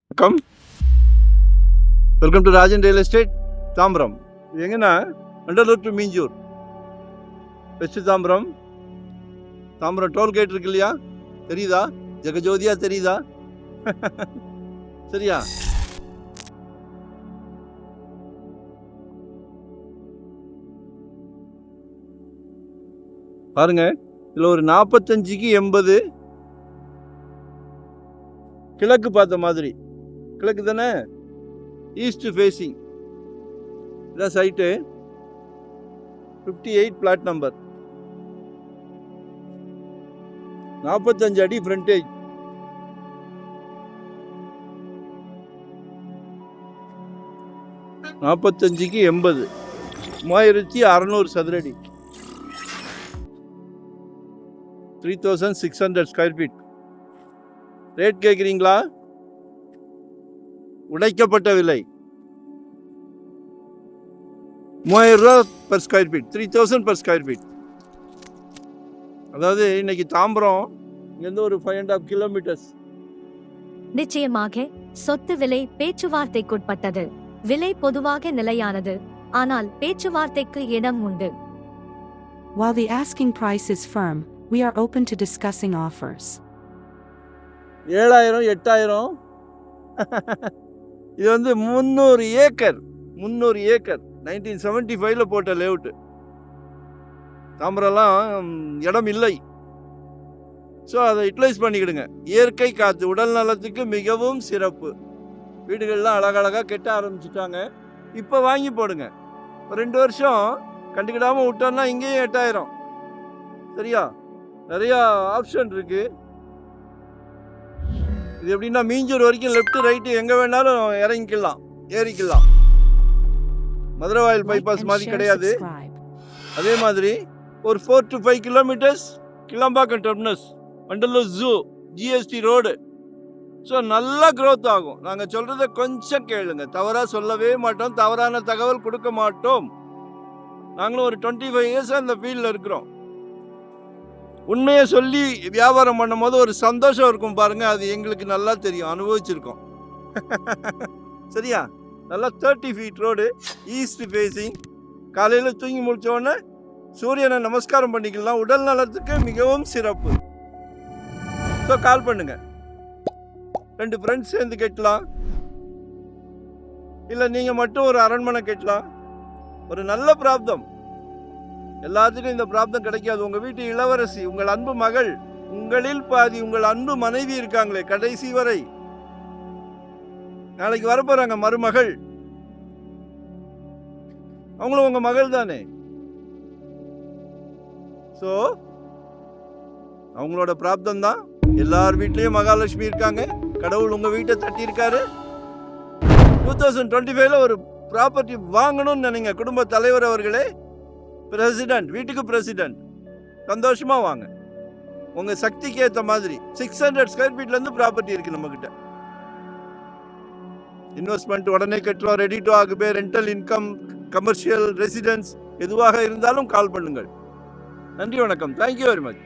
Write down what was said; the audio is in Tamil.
வணக்கம், welcome to Rajan real estate Tambaram. இது எங்கன்னா Vandalur to Minjur west Tambaram. Tambaram toll gate இருக்கு இல்லையா, தெரியுதா? ஜெகஜோதியா தெரியுதா? சரியா? பாருங்க, இதில் ஒரு 45க்கு 80 கிழக்கு பார்த்த மாதிரி. கிழக்கு தானே, ஈஸ்ட் ஃபேஸிங். இதான் சைட்டு, 58 பிளாட் நம்பர், 45 அடி ஃப்ரண்டேஜ். நாற்பத்தஞ்சுக்கு 80, 3600 சதுரடி, 3600 ஸ்கொயர் ஃபீட். ரேட் கேட்குறீங்களா? உடைக்கப்பட்ட விலை 3000 ரூபா per square feet, 3000 per square feet. அதாவது இன்னைக்கு தாம்பரம் இங்கேருந்து ஒரு 5.5 கிலோமீட்டர்ஸ். நிச்சயமாக சொத்து விலை பேச்சுவார்த்தைக்குட்பட்டது. விலை பொதுவாக நிலையானது, ஆனால் பேச்சுவார்த்தைக்கு இடம் உண்டு. While the asking price is firm, we are open to discussing offers. 7000 8000. இது வந்து 300 ஏக்கர் 1975 போட்ட லேஅவுட்டு. தாம்பரம்லாம் இடம் இல்லை, ஸோ அதை யூட்டிலைஸ் பண்ணிக்கிடுங்க. இயற்கை காற்று உடல் நலத்துக்கு மிகவும் சிறப்பு. வீடுகள்லாம் அழகழகாக கெட்ட ஆரம்பிச்சுட்டாங்க. இப்போ வாங்கி போடுங்க. 2 வருஷம் கண்டுக்கிடாமல் விட்டோம்னா இங்கேயும் 8000. சரியா? நிறையா ஆப்ஷன் இருக்குது. இது எப்படின்னா, மீஞ்சூர் வரைக்கும் லெஃப்ட் ரைட்டு எங்கே வேணாலும் இறங்கிக்கலாம், ஏறிக்கலாம். மதுரவாயில் பைபாஸ் மாதிரி கிடையாது. அதே மாதிரி ஒரு 4 to 5 kilometres Kilambakkam terminus, Vandalur zoo, GST road. So நல்லா க்ரோத் ஆகும். நாங்கள் சொல்கிறத கொஞ்சம் கேளுங்க, தவறாக சொல்லவே மாட்டோம், தவறான தகவல் கொடுக்க மாட்டோம். நாங்களும் ஒரு 25 இயர்ஸாக இந்த ஃபீல்டில் இருக்கிறோம். உண்மையை சொல்லி வியாபாரம் பண்ணும் போது ஒரு சந்தோஷம் இருக்கும் பாருங்க, அது எங்களுக்கு நல்லா தெரியும், அனுபவிச்சிருக்கோம். சரியா? நல்லா 30 ஃபீட் ரோடு, ஈஸ்ட் ஃபேஸிங். காலையில் தூங்கி முடித்தோடனே சூரியனை நமஸ்காரம் பண்ணிக்கலாம். உடல் நலத்துக்கு மிகவும் சிறப்பு. ஸோ கால் பண்ணுங்க. 2 ஃப்ரெண்ட்ஸ் சேர்ந்து கட்டலாம், இல்லை நீங்கள் மட்டும் ஒரு அரண்மனை கட்டலாம். ஒரு நல்ல பிராப்தம். எல்லாத்துக்கும் இந்த பிராப்தம் கிடைக்காது. உங்கள் வீட்டு இளவரசி, உங்கள் அன்பு மகள், உங்களில் பாதி உங்கள் அன்பு மனைவி இருக்காங்களே கடைசி வரை, நாளைக்கு வரப்போறாங்க மருமகள், அவங்களும் உங்க மகள் தானே. ஸோ அவங்களோட பிராப்தம் தான். எல்லார் வீட்லேயும் மகாலட்சுமி இருக்காங்க. கடவுள் உங்கள் வீட்டை தட்டியிருக்காரு. 2025 ஒரு ப்ராப்பர்ட்டி வாங்கணும்னு நினைங்க குடும்ப தலைவர் அவர்களே. பிரசிடென்ட், வீட்டுக்கு பிரசிடென்ட், சந்தோஷமாக வாங்க. உங்கள் சக்திக்கு ஏற்ற மாதிரி 600 ஸ்கொயர் ஃபீட்லேருந்து ப்ராப்பர்ட்டி இருக்குது நம்மக்கிட்ட. இன்வெஸ்ட்மெண்ட் உடனே கட்டுறோம், ready to occupy, rental income, commercial, residence, எதுவாக இருந்தாலும் கால் பண்ணுங்கள். நன்றி, வணக்கம். Thank you very much.